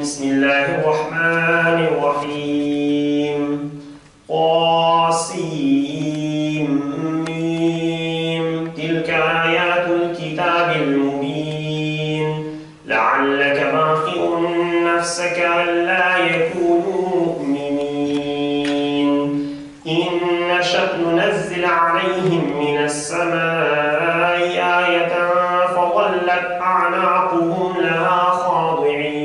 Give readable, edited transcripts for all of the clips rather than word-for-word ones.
بسم الله الرحمن الرحيم طاسيم تلك آيات الكتاب المبين لعلك باخع نفسك ألا يكونوا مؤمنين إن نشأ ننزل عليهم من السماء آية فظلت أعناقهم لها خاضعين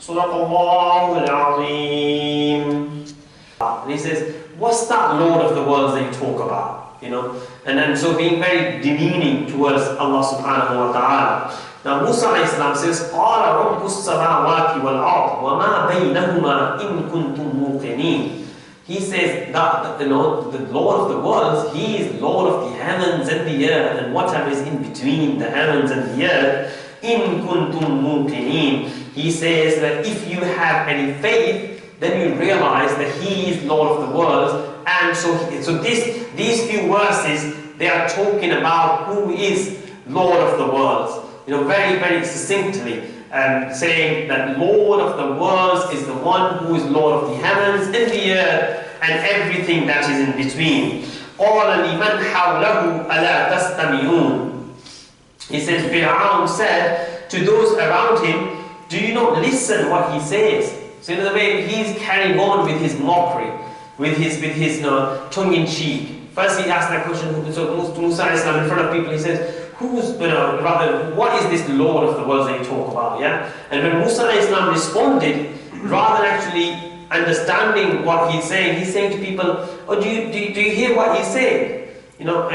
صدق الله العظيم. And he says, what's that Lord of the worlds that you talk about? You know, and so being very demeaning towards Allah subhanahu wa ta'ala. Now Musa alayhi salam says, قَالَ رَبُّ السَّمَاوَاتِ وَالْأَرْضِ وَمَا بَيْنَهُمَا إِن كُنتُم مُوقِنِينَ. He says that, you know, the Lord of the worlds, He is Lord of the heavens and the earth and whatever is in between the heavens and the earth. إِن كُنتُم مُوقِنِينَ. He says that if you have any faith, then you realize that He is Lord of the worlds. And so these few verses, they are talking about who is Lord of the worlds. You know, very, very succinctly, saying that Lord of the worlds is the one who is Lord of the heavens and the earth and everything that is in between. قَالَ لِمَنْ حَوْلَهُ أَلَا تَسْتَمِعُونَ. He says, Pharaoh said to those around him, do you not listen what he says? So in the way he's carrying on with his mockery, with his tongue-in-cheek. First he asked that question, so Musa in front of people, he says, what is this Lord of the worlds that you talk about? Yeah? And when Musa responded, rather than actually understanding what he's saying to people, oh, do you hear what he's saying? You know,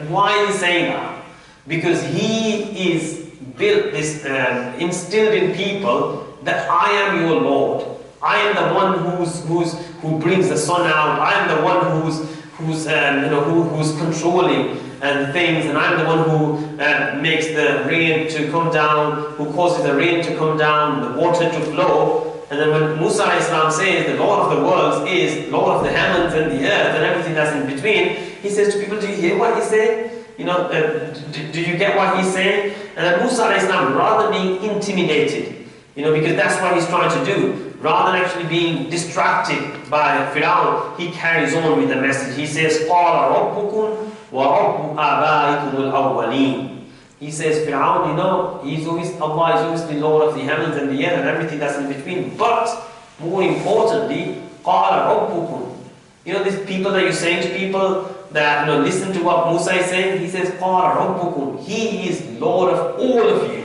why is he saying that? Because he is built this, instilled in people that I am your Lord. I am the one who brings the sun out. I am the one who's controlling things, and I'm the one who makes the rain to come down, who causes the rain to come down, the water to flow. And then when Musa Islam says the Lord of the worlds is Lord of the heavens and the earth and everything that's in between, he says to people, do you hear what he's saying? You know, do you get what he's saying? And then Musa Islam, rather than being intimidated, you know, because that's what he's trying to do, rather than actually being distracted by Pharaoh, he carries on with the message. He says, قَالَ رَبُّكُمْ وَرَبُّ آبَائِكُمُ الْأَوَّلِينَ. He says, Pharaoh, you know, Allah is always the Lord of the heavens and the earth and everything that's in between. But, more importantly, قَالَ رَبُّكُمْ. You know, these people that you're saying to people, that, you know, listen to what Musa is saying, he says, قَالَ رَبُّكُمْ. He is Lord of all of you.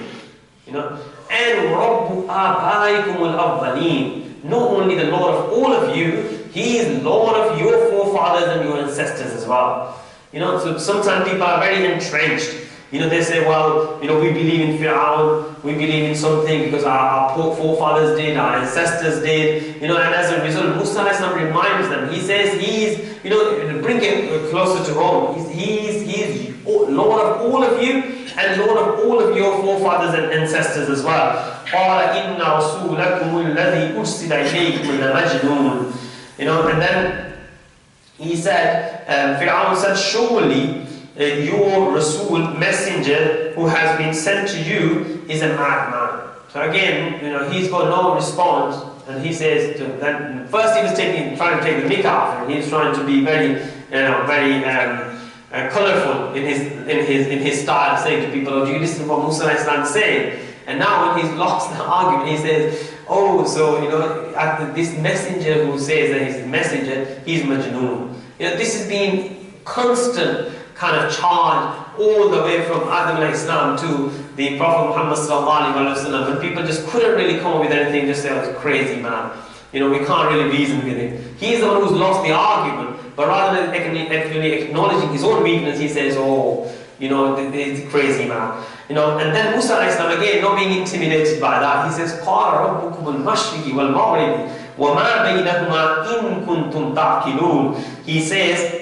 You know, and رَبُّ آبَائِكُمُ الْأَوَّلِينَ. Not only the Lord of all of you, He is Lord of your forefathers and your ancestors as well. You know, so sometimes people are very entrenched. You know, they say, well, you know, we believe in Pharaoh, we believe in something because our forefathers did, our ancestors did, you know, and as a result, Musa reminds them, he says he's, you know, bring it closer to home, he's Lord of all of you and Lord of all of your forefathers and ancestors as well. قَالَ إِنَّ رَسُولَكُمُ الَّذِي أُرْسِلَ إِلَيْكُمْ لَمَجْنُونَ. You know, and then he said, Pharaoh said, surely your Rasul, messenger who has been sent to you is a madman. So again, you know, he's got no response, and he says, then first he was trying to take the mick out of him. He's trying to be very, very colourful in his style, saying to people, oh, do you listen to what Musa is saying? And now when he's lost the argument, he says, oh, so, you know, this messenger who says that he's a messenger, he's Majnoon. You know, this has been constant kind of charge all the way from Adam alayhi salam to the Prophet Muhammad sallallahu alaihi wasallam. When people just couldn't really come up with anything, just say, oh, it's crazy man. You know, we can't really reason with him. He's the one who's lost the argument, but rather than actually acknowledging his own weakness, he says, oh, you know, it's crazy man. You know, and then Musa alayhi salam, again, not being intimidated by that, he says, قَالَ رَبُّكُمُ الْمَشْرِقِ وَالْمَغْرِبِ وَمَا بَيْنَهُمَا إِن كُنتُمْ تَعْقِلُونَ. He says,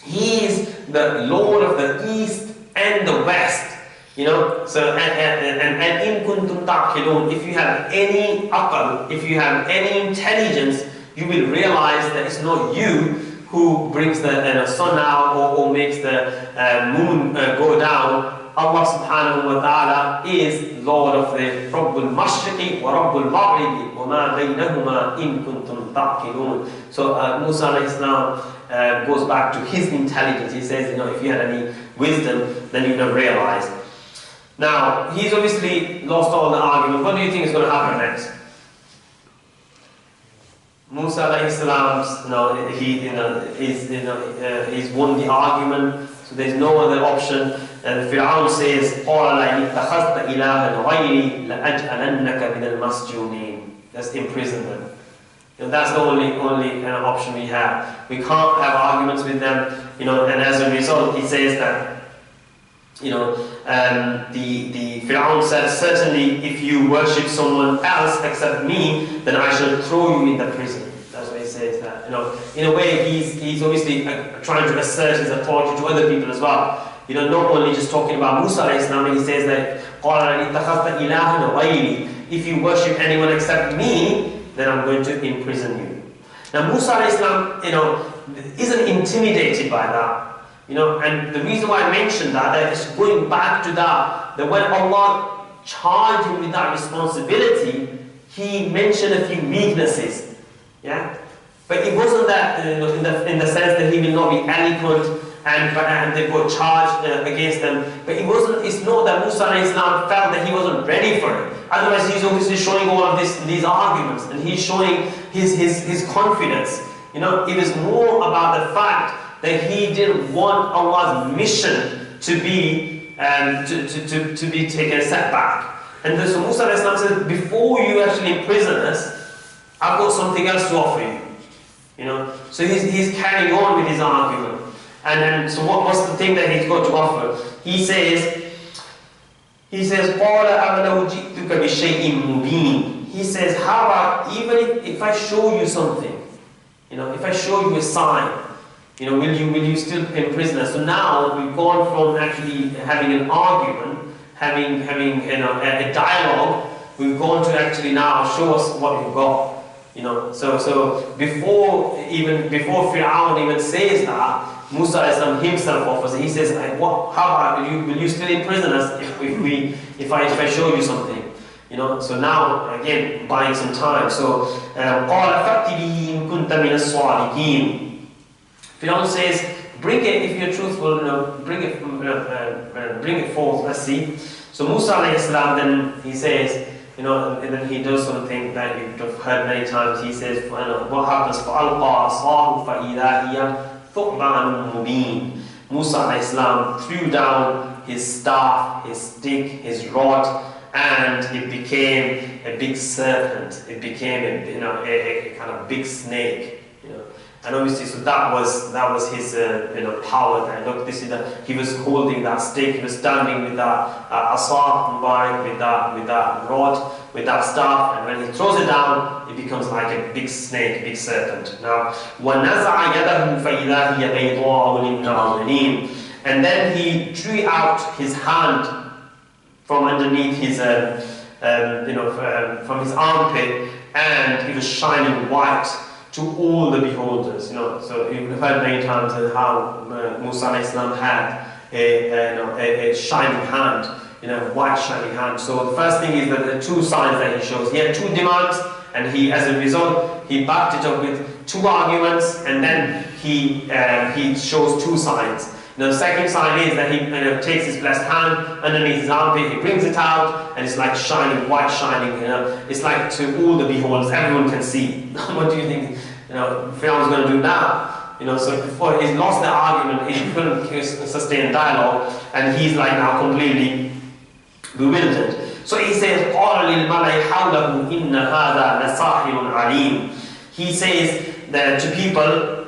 He is the Lord of the East and the West. You know, so and in kuntum ta'qilun, if you have any aql, if you have any intelligence, you will realize that it's not you who brings the sun out or makes the moon go down. Allah subhanahu wa ta'ala is is Lord of the Rabbul Mashriqi wa Rabbul Maghribi wa ma baynahuma in kuntum ta'qilun. So Musa alayhi salam goes back to his intelligence. He says, if you had any wisdom, then you'd have realized. Now, he's obviously lost all the argument. What do you think is going to happen next? Musa alayhi salam, he's won the argument, so there's no other option. And Pharaoh says, that's imprisonment. That's the only option we have. We can't have arguments with them, and as a result, he says that, the Pharaoh said, certainly if you worship someone else except me, then I shall throw you in the prison. That's what he says that. In a way, he's obviously trying to assert his authority to other people as well. Not only just talking about Musa alayhi salam, he says that, if you worship anyone except me, then I'm going to imprison you. Now Musa alayhi salam, isn't intimidated by that. And the reason why I mentioned that is going back to that when Allah charged him with that responsibility, he mentioned a few weaknesses. Yeah? But it wasn't that, in the sense that he will not be eloquent and they got charged against them. But it's not that Musa alayhi salam felt that he wasn't ready for it. Otherwise, he's obviously showing all of these arguments, and he's showing his confidence. It was more about the fact that he didn't want Allah's mission to be taken a setback. And so Musa alayhi salam said, before you actually imprison us, I've got something else to offer you. So he's carrying on with his argument. And then, so what's the thing that he's got to offer? He says, He says, how about even if I show you something, if I show you a sign, will you still imprison us? So now we've gone from actually having an argument, having a dialogue, we've gone to actually now show us what you've got. So before Pharaoh even says that, Musa himself offers it. He says, how about will you still imprison us if I show you something? So now again buying some time. So Pharaoh says, bring it if you're truthful. Bring it forth. Let's see. So Musa alayhi salam, then he says, and then he does something that you've heard many times. He says, what happens? Musa alayhi salam threw down his staff, his stick, his rod, and it became a big serpent. It became a kind of big snake. And obviously, so that was his power there. Look, this is he was holding that stick. He was standing with that asa mubarak, with that rod, with that staff, and when he throws it down, it becomes like a big snake, a big serpent. Now, وَنَزَعَ يَدَهُ فَإِذَا هِيَ بَيْضَاءُ لِلنَّاظِرِينَ. And then he drew out his hand from underneath his from his armpit, and it was shining white to all the beholders. So you've heard many times how Musa alayhi salam had a shining hand, white shining hand. So the first thing is that the two signs that he shows. He had two demands, and as a result, he backed it up with two arguments, and then he shows two signs. The second sign is that he takes his blessed hand underneath his armpit, he brings it out, and it's like shining, white shining. It's like to all the beholders, everyone can see. What do you think? Pharaoh's going to do now? So before he's lost the argument, he couldn't sustain dialogue, and he's like now completely bewildered. So he says, he says that to people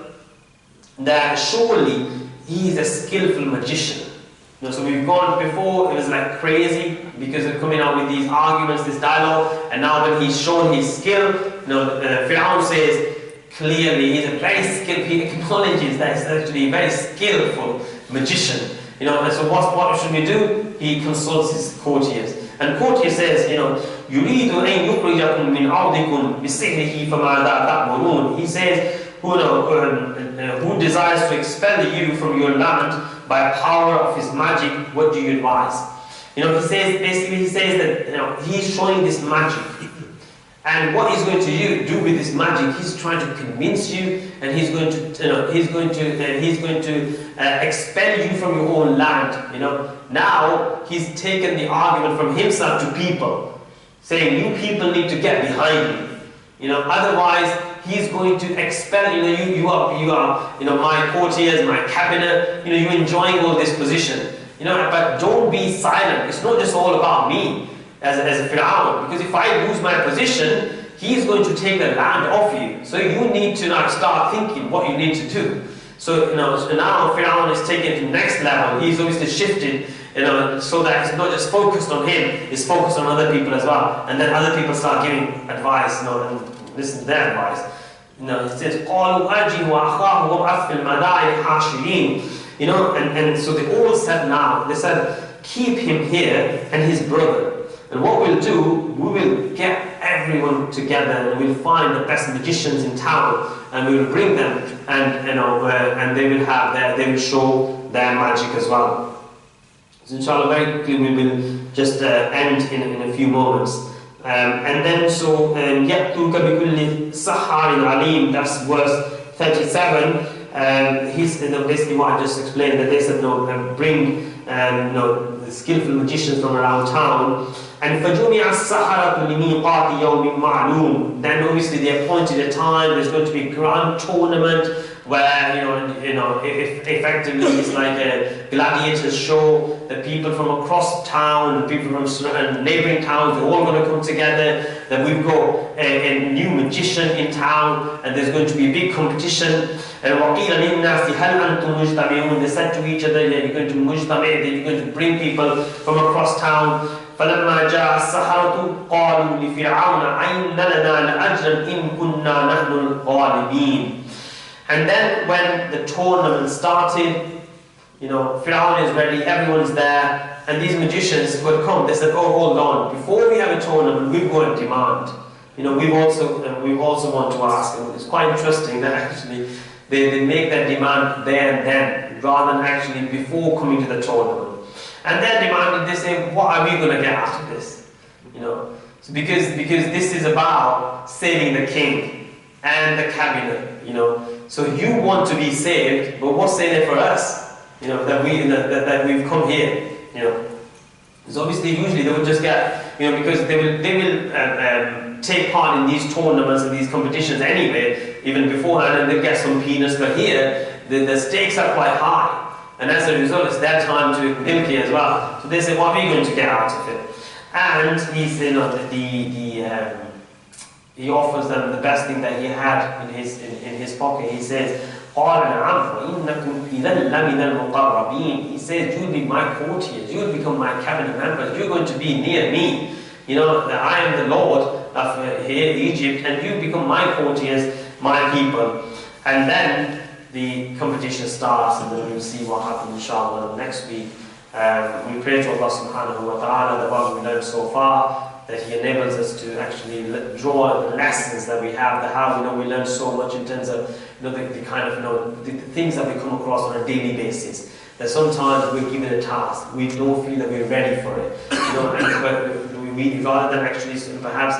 that surely he is a skillful magician. So we've gone before, it was like crazy because of coming out with these arguments, this dialogue, and now that he's shown his skill, Pharaoh says clearly he's a very skillful, he acknowledges that he's actually a very skillful magician. And so what should we do? He consults his courtiers. And courtier says, يُرِيدُ أَن يُخْرِجَكُم مِّنْ عَرْضِكُم بِسِحْرِهِ فَمَاذَا تَأْمُرُونَ. He says, who desires to expel you from your land by power of his magic, what do you advise? He says that that he's showing this magic. And what he's going to do with this magic, he's trying to convince you, and he's going to expel you from your own land. Now he's taken the argument from himself to people, saying you people need to get behind me. Otherwise he's going to expel. You are my courtiers, my cabinet. You're enjoying all this position. But don't be silent. It's not just all about me. As a Pharaoh, because if I lose my position, he's going to take the land off you. So you need to now start thinking what you need to do. So now Pharaoh is taken to the next level. He's obviously shifted, so that it's not just focused on him, it's focused on other people as well. And then other people start giving advice, and listen to their advice. It says, and so they all said now, they said, keep him here and his brother. And what we'll do, we will get everyone together and we'll find the best magicians in town and we will bring them, and and they will show their magic as well. So inshallah, very quickly we will just end in a few moments. And then so يَأْتُوكَ بِكُلِّ سَحَّارٍ عَلِيمٍ, that's verse 37. Basically what I just explained, that they said bring the skillful magicians from around town. And فَجُمِعَ السَّحَرَةُ لِمِيقَاتِ يَوْمٍ مَعْلُومٍ. Then obviously they appointed a time. There's going to be a grand tournament where effectively it's like a gladiators show. The people from across town, the people from neighbouring towns, they're all going to come together. Then we've got a new magician in town, and there's going to be a big competition. And وَقِيلَ لِلنَّاسِ هَلْ أَنْتُمْ مُجْتَمِعُونَ. They said to each other, you're going to mujtami', you're going to bring people from across town. فَلَمَّا جَاءَ السَّحَرَةُ قَالُوا لِفِرْعَوْنَ أَيْنَ لَنَا لَأَجْرًا إِن كُنَّا نَحْنُ الْغَالِبِينَ. And then when the tournament started, Pharaoh is ready, everyone's there, and these magicians who had come, they said, oh, hold on, before we have a tournament, we've got a demand. We also want to ask. And it's quite interesting that actually they make their demand there and then, rather than actually before coming to the tournament. And their demand, they say, what are we going to get out of this? So because this is about saving the king and the cabinet. So you want to be saved, but what's in it for us? That we've come here. So obviously, usually they would just get, because they will take part in these tournaments and these competitions anyway, even beforehand, and they get some peanuts. But here, the stakes are quite high. And as a result, it's their time to milk it as well. So they say, what are we going to get out of it? And he's, he offers them the best thing that he had in his pocket. He says, he says, you'll be my courtiers, you'll become my cabinet members, you're going to be near me. That I am the Lord of here, Egypt, and you become my courtiers, my people. And then the competition starts, and then we'll see what happens inshallah next week. We pray to Allah subhanahu wa ta'ala that what we learned so far, that He enables us to actually draw the lessons that we have, how we learn so much in terms of the kind of the things that we come across on a daily basis. That sometimes we're given a task, we don't feel that we're ready for it, and we rather than actually perhaps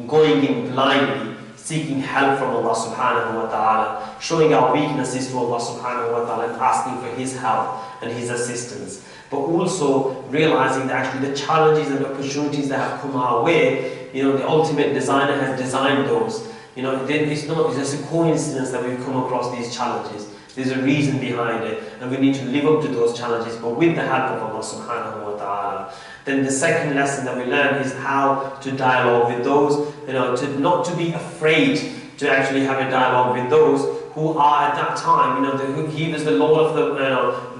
going in blindly, seeking help from Allah subhanahu wa ta'ala, showing our weaknesses to Allah subhanahu wa ta'ala and asking for His help and His assistance. But also realizing that actually the challenges and opportunities that have come our way, the ultimate designer has designed those. It's just a coincidence that we've come across these challenges. There's a reason behind it, and we need to live up to those challenges, but with the help of Allah subhanahu wa ta'ala. Then the second lesson that we learn is how to dialogue with those, not to be afraid to actually have a dialogue with those who are at that time, He was the Lord of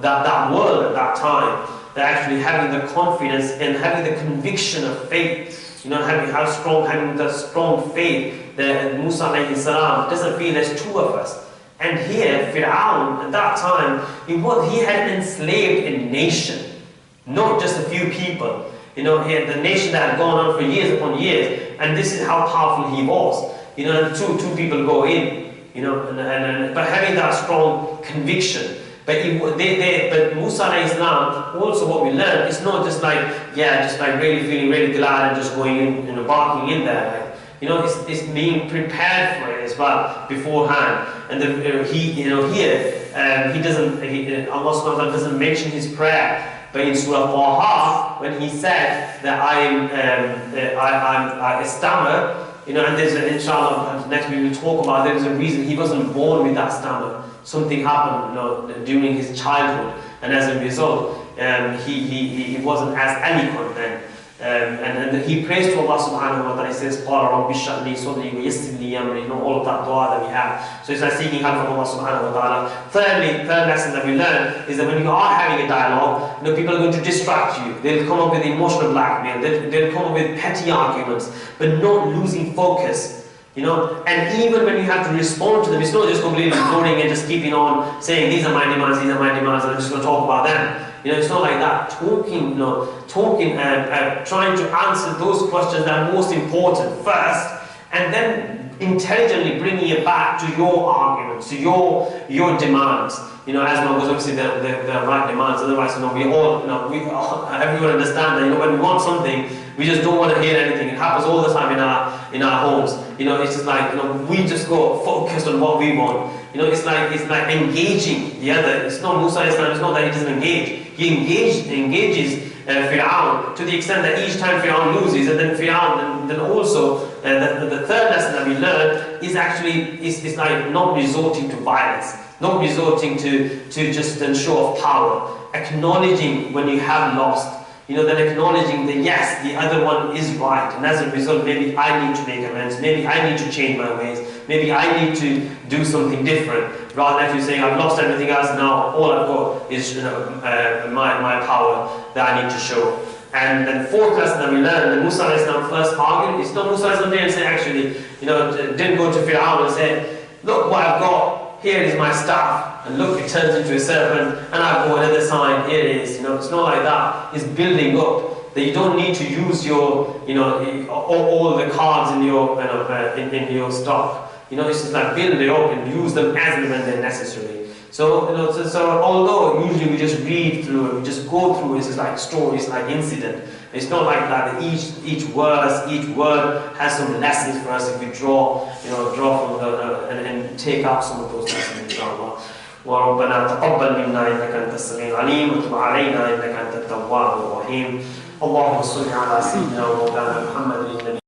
that world at that time. They're actually having the confidence and having the conviction of faith, having the strong faith that Musa alayhi salam doesn't feel there's two of us. And here, Pharaoh at that time, he had enslaved a nation, not just a few people. He had the nation that had gone on for years upon years, and this is how powerful he was. And two people go in, but having that strong conviction, But Musa alayhi salam, also what we learn, it's not just like, just like really feeling really glad and just going in, barking in there. Like, it's being prepared for it as well beforehand. And Allah subhanahu wa ta'ala doesn't mention his prayer. But in Surah Taha, when he said that I stammer, and there's inshallah next week we'll talk about, there's a reason he wasn't born with that stammer. Something happened, during his childhood, and as a result, he wasn't as eloquent then. And he prays to Allah subhanahu wa ta'ala. He says, all of that dua that we have. So it's like seeking help from Allah subhanahu wa ta'ala. Third lesson that we learn is that when you are having a dialogue, people are going to distract you. They'll come up with emotional blackmail. They'll come up with petty arguments, but not losing focus. And even when you have to respond to them, it's not just completely ignoring and just keeping on saying, these are my demands, and I'm just going to talk about them. It's not like that. Talking, trying to answer those questions that are most important first, and then intelligently bringing it back to your arguments, to your demands. As long as obviously they're right demands. Otherwise, everyone understand that when we want something, we just don't want to hear anything. It happens all the time in our homes. It's just like we just go focused on what we want. It's like engaging the other. It's not Musa Islam. It's not that he doesn't engage. He engages Pharaoh to the extent that each time Pharaoh loses, and then Pharaoh, then also the third lesson that we learn is actually is like not resorting to violence, not resorting to just show of power, acknowledging when you have lost. Then acknowledging that yes, the other one is right, and as a result, maybe I need to make amends, maybe I need to change my ways, maybe I need to do something different, rather than you saying I've lost everything else, now all I've got is my power that I need to show. And then fourth lesson that we learned, the Musa Islam first argued, it's not Musa Islam didn't say actually, didn't go to Pharaoh and say, look what I've got. Here is my staff, and look, it turns into a serpent, and I've got another sign, here it is. It's not like that. It's building up. That you don't need to use your, all the cards in your, in your stock. It's just like build it up and use them as and when they're necessary. So, so although usually we just read through it, we just go through it, it's like stories, like incident. It's not like that. Each word has some lessons for us if we draw from and take out some of those lessons, inshallah. وربنا تقبل منا إنك أنت السميع العليم وتب علينا إنك أنت التواب الرحيم. اللهم صل على سيدنا ومولانا محمد النبي